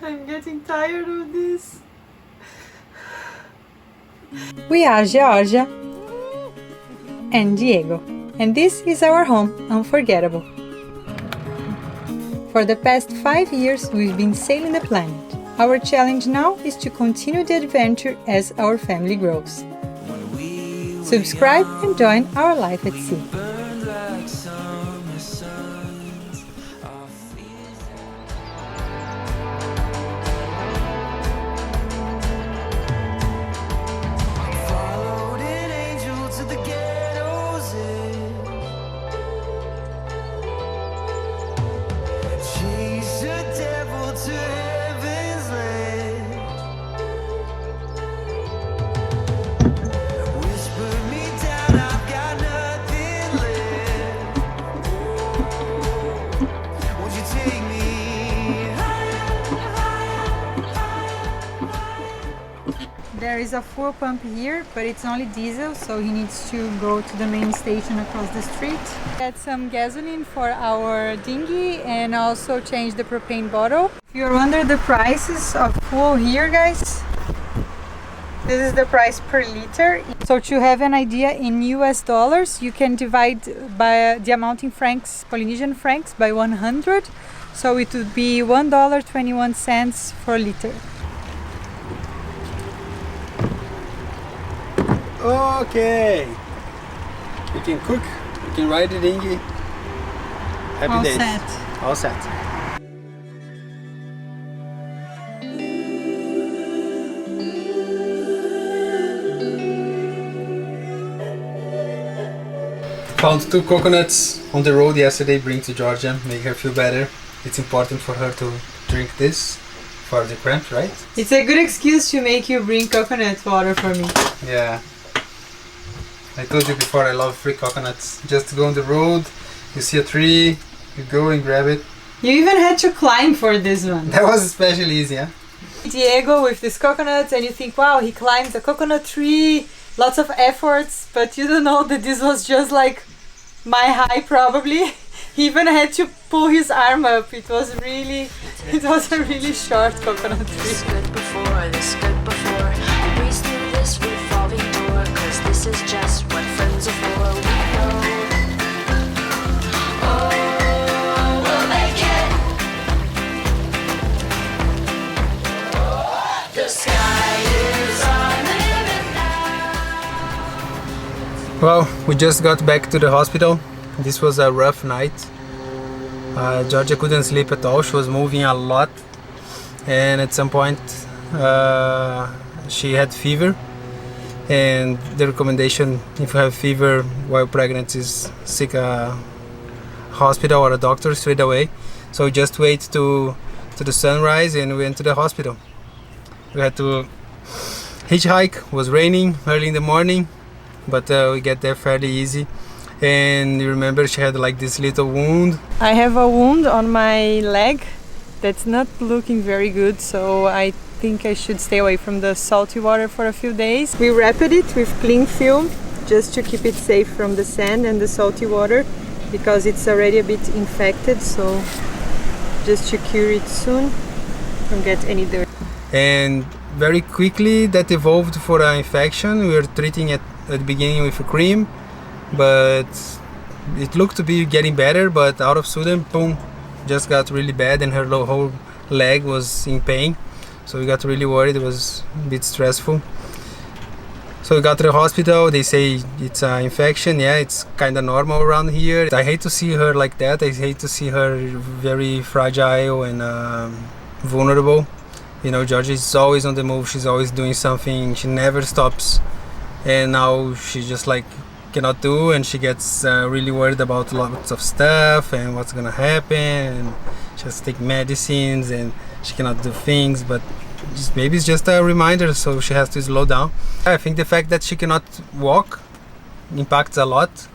I'm getting tired of this. We are Georgia and Diego, and this is our home, Unforgettable. For the past 5 years, we've been sailing the planet. Our challenge now is to continue the adventure as our family grows. Subscribe and join our life at sea. There is a fuel pump here, but it's only diesel, so he needs to go to the main station across the street. Get some gasoline for our dinghy and also change the propane bottle. If you're under the prices of fuel here, guys, this is the price per liter. So to have an idea, in US dollars, you can divide by the amount in francs, Polynesian francs, by 100. So it would be $1.21 per liter. Okay, we can cook, we can ride the dinghy. Happy days. Set. All set. Found 2 coconuts on the road yesterday, bring to Georgia, make her feel better. It's important for her to drink this for the cramps, right? It's a good excuse to make you bring coconut water for me. Yeah. I told you before, I love free coconuts. Just go on the road, you see a tree, you go and grab it. You even had to climb for this one. That was especially easy, yeah? Diego with these coconuts, and you think, wow, he climbed a coconut tree, lots of efforts, but you don't know that this was just like my high probably. He even had to pull his arm up. It was a really short coconut tree. This good before. We breeze through this revolving door, 'cause this is just what friends are for. We know. Oh, we'll make it. The sky is our limit now. Well, we just got back to the hospital. This was a rough night. Georgia couldn't sleep at all. She was moving a lot, and at some point she had fever, and the recommendation, if you have fever while pregnant, is seek a hospital or a doctor straight away. So just wait to the sunrise, and we went to the hospital. We had to hitchhike. It was raining early in the morning, but we get there fairly easy. And you remember she had like this little wound. I have a wound on my leg that's not looking very good, so I think I should stay away from the salty water for a few days. We wrapped it with cling film just to keep it safe from the sand and the salty water, because it's already a bit infected, so just to cure it soon, don't get any dirt. And very quickly that evolved for an infection. We were treating it at the beginning with a cream, but it looked to be getting better, but out of sudden, boom, just got really bad, and her whole leg was in pain. So we got really worried. It was a bit stressful. So we got to the hospital. They say it's an infection. Yeah, it's kind of normal around here. I hate to see her like that. I hate to see her very fragile and vulnerable. You know, Georgia is always on the move. She's always doing something. She never stops. And now she just like cannot do, and she gets really worried about lots of stuff and what's gonna happen, and she has to take medicines and she cannot do things, but maybe it's just a reminder, so she has to slow down. I think the fact that she cannot walk impacts a lot,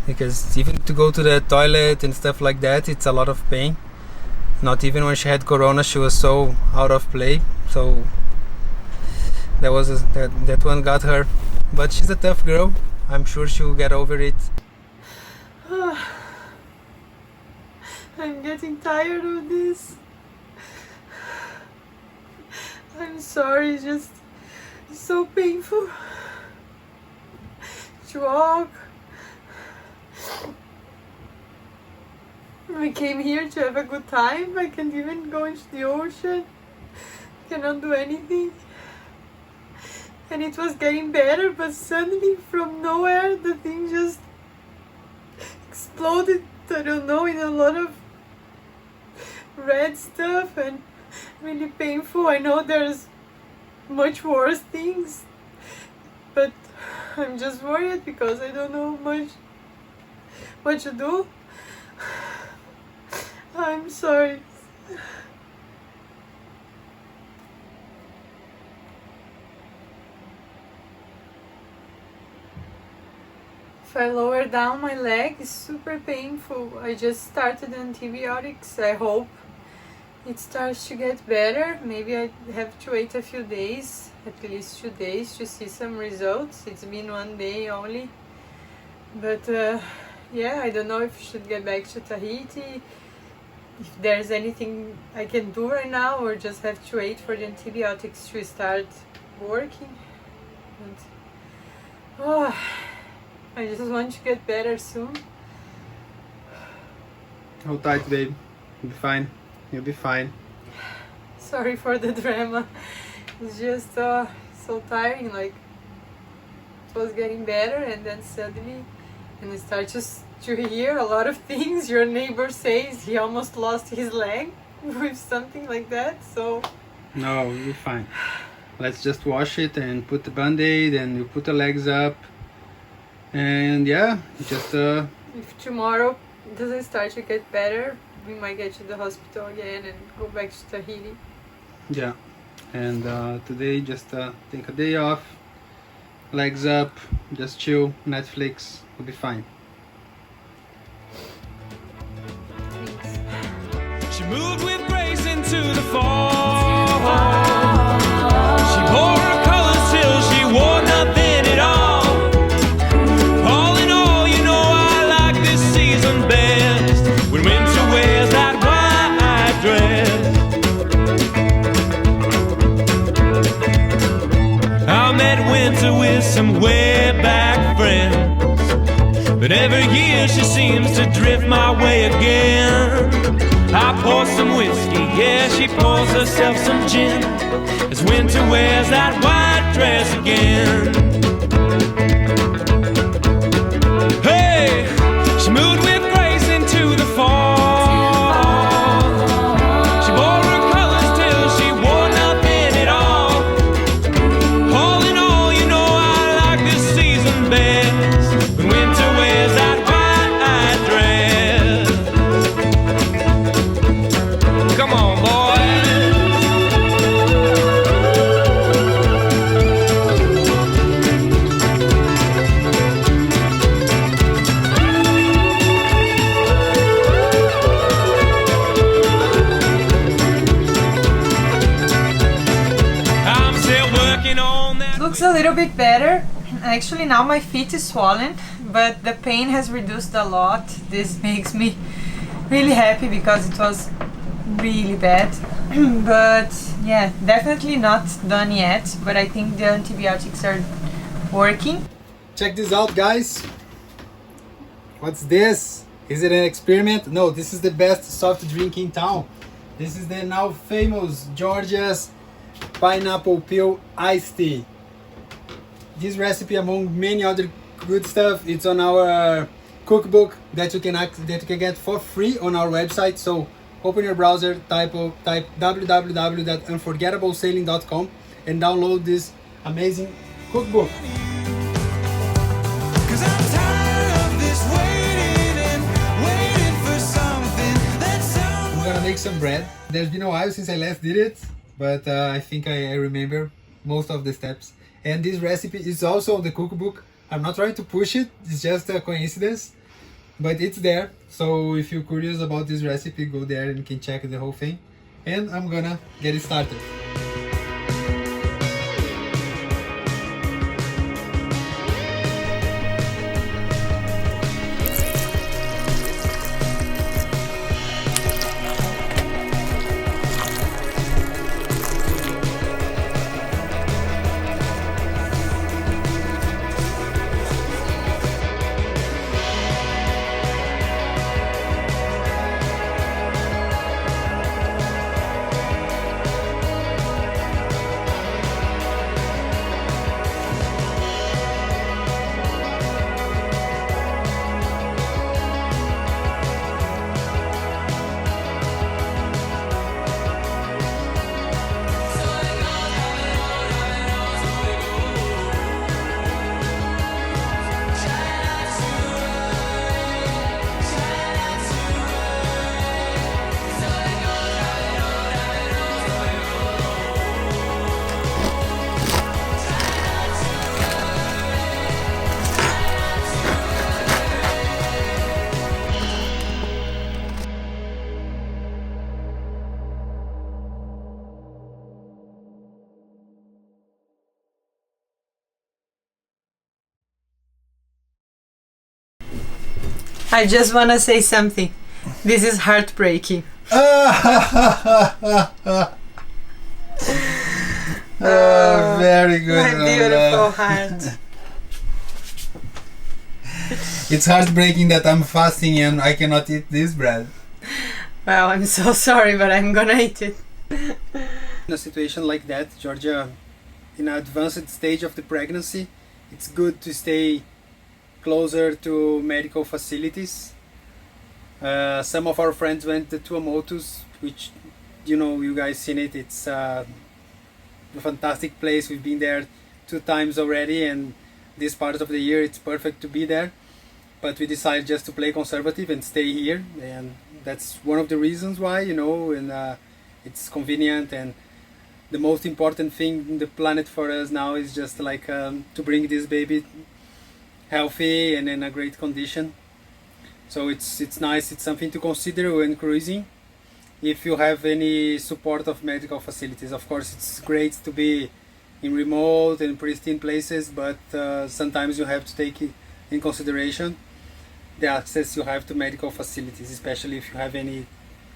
because even to go to the toilet and stuff like that, it's a lot of pain. Not even when she had corona, she was so out of play, so that one got her. But she's a tough girl. I'm sure she'll get over it. I'm getting tired of this. I'm sorry, it's just so painful to walk. We came here to have a good time. I can't even go into the ocean. Cannot do anything. And it was getting better, but suddenly from nowhere the thing just exploded, I don't know, in a lot of red stuff and really painful. I know there's much worse things, but I'm just worried because I don't know much what to do. I'm sorry. If I lower down my leg, it's super painful. I just started antibiotics. I hope it starts to get better. Maybe I have to wait a few days, at least 2 days, to see some results. It's been 1 day only. But yeah, I don't know if I should get back to Tahiti, if there's anything I can do right now, or just have to wait for the antibiotics to start working. And, oh, I just want to get better soon. Hold tight, babe. You'll be fine. You'll be fine. Sorry for the drama. It's just so tiring. Like, it was getting better, and then suddenly, and I start to hear a lot of things. Your neighbor says he almost lost his leg with something like that. So no, you'll be fine. Let's just wash it and put the band-aid, and you put the legs up. And yeah, just if tomorrow doesn't start to get better, we might get to the hospital again and go back to Tahiti. yeah. And today just take a day off, legs up, just chill, Netflix, we'll be fine. She moved with grace into the fall. She wore her colors till she wore nothing at all. All in all, you know I like this season best, when winter wears that white dress. I met winter with some way back friends, but every year she seems to drift my way again. I pour some whiskey, yeah, she pours herself some gin, as winter wears that white dress again. Hey, she moved with grace into the fall. She wore her colors till she wore nothing at all. All in all, you know I like this season best, when winter wears that white dress. Come on, boys. I'm still working on that. Looks a little bit better. Actually, now my feet is swollen, but the pain has reduced a lot. This makes me really happy because it was really bad. But yeah, definitely not done yet, but I think the antibiotics are working. Check this out, guys. What's this? Is it an experiment? No, this is the best soft drink in town. This is the now famous Georgia's pineapple peel iced tea. This recipe, among many other good stuff, it's on our cookbook that you can get for free on our website. So open your browser, type www.unforgettableSailing.com and download this amazing cookbook. 'Cause I'm tired of this waiting and waiting for something that sounds. I'm gonna make some bread. There's been a while since I last did it, but I think I remember most of the steps. And this recipe is also on the cookbook. I'm not trying to push it, it's just a coincidence, but it's there. So if you're curious about this recipe, go there and you can check the whole thing. And I'm gonna get it started. I just want to say something. This is heartbreaking. Very good. My beautiful heart. It's heartbreaking that I'm fasting and I cannot eat this bread. Well, I'm so sorry, but I'm gonna eat it. In a situation like that, Georgia, in an advanced stage of the pregnancy, it's good to stay closer to medical facilities. Some of our friends went to Tuamotus, which, you know, you guys seen it. It's a fantastic place. We've been there 2 times already, and this part of the year it's perfect to be there. But we decided just to play conservative and stay here, and that's one of the reasons why, you know, and it's convenient. And the most important thing in the planet for us now is just like to bring this baby healthy and in a great condition. So it's nice. It's something to consider when cruising. If you have any support of medical facilities, of course it's great to be in remote and pristine places, but sometimes you have to take it in consideration the access you have to medical facilities, especially if you have any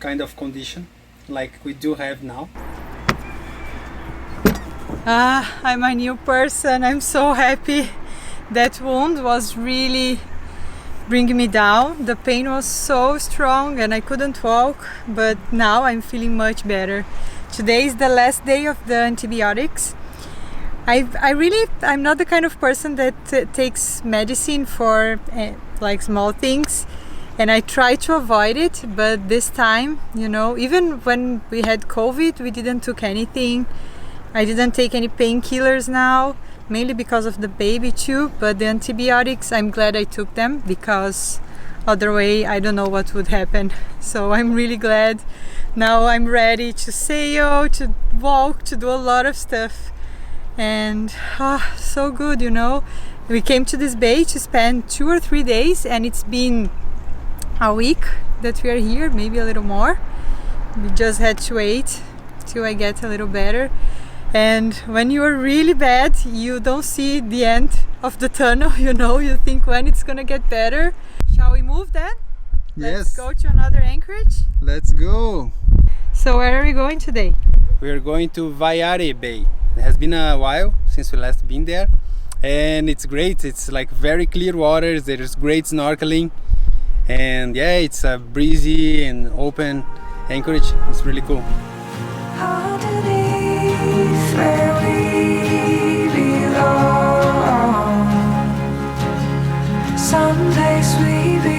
kind of condition like we do have now. I'm a new person. I'm so happy. That wound was really bringing me down. The pain was so strong and I couldn't walk, but now I'm feeling much better. Today is the last day of the antibiotics. I'm not the kind of person that takes medicine for like small things, and I try to avoid it, but this time, you know, even when we had COVID, we didn't took anything. I didn't take any painkillers now, mainly because of the baby too, but the antibiotics, I'm glad I took them, because other way I don't know what would happen. So I'm really glad. Now I'm ready to sail, to walk, to do a lot of stuff. And so good, you know. We came to this bay to spend 2 or 3 days, and it's been a week that we are here, maybe a little more. We just had to wait till I get a little better. And when you are really bad, you don't see the end of the tunnel, you know. You think when it's gonna get better. Shall we move then? Let's go to another anchorage. Let's go. So where are we going today? We are going to Vaiare Bay. It has been a while since we last been there, and it's great. It's like very clear waters. There's great snorkeling, and yeah, it's a breezy and open anchorage. It's really cool. Underneath where we belong, someplace we belong.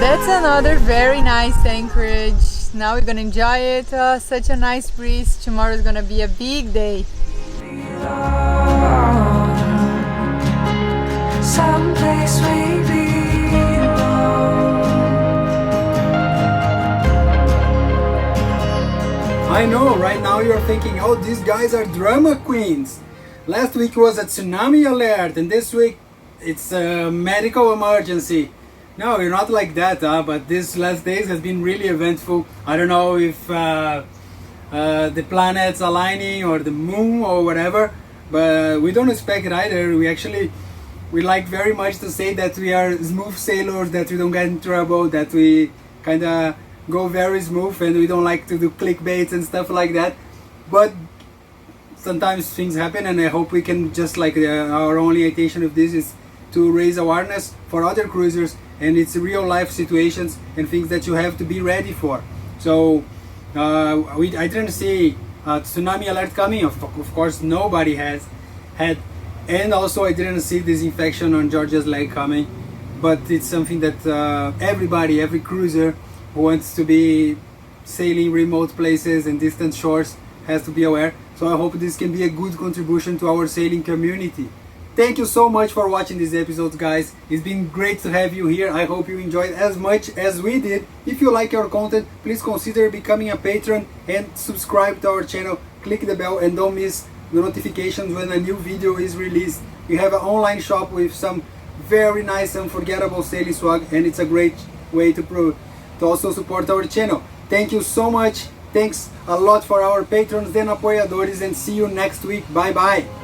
That's another very nice anchorage. Now we're gonna enjoy it. Such a nice breeze. Tomorrow is gonna be a big day. Someplace we belong. I know, right now you're thinking, oh, these guys are drama queens. Last week was a tsunami alert, and this week it's a medical emergency. No, we're not like that, but this last days has been really eventful. I don't know if the planets aligning or the moon or whatever, but we don't expect it either. We like very much to say that we are smooth sailors, that we don't get in trouble, that we kind of go very smooth, and we don't like to do clickbaits and stuff like that. But sometimes things happen, and I hope we can just like our only intention of this is to raise awareness for other cruisers and it's real life situations and things that you have to be ready for. So I didn't see tsunami alert coming, of course nobody has had, and also I didn't see this infection on Georgia's leg coming, but it's something that every cruiser who wants to be sailing remote places and distant shores has to be aware. So I hope this can be a good contribution to our sailing community. Thank you so much for watching these episodes, guys. It's been great to have you here. I hope you enjoyed as much as we did. If you like our content, please consider becoming a patron and subscribe to our channel. Click the bell and don't miss the notifications when a new video is released. We have an online shop with some very nice unforgettable sailing swag, and it's a great way to also support our channel. Thank you so much. Thanks a lot for our patrons and apoiadores, and see you next week. Bye bye.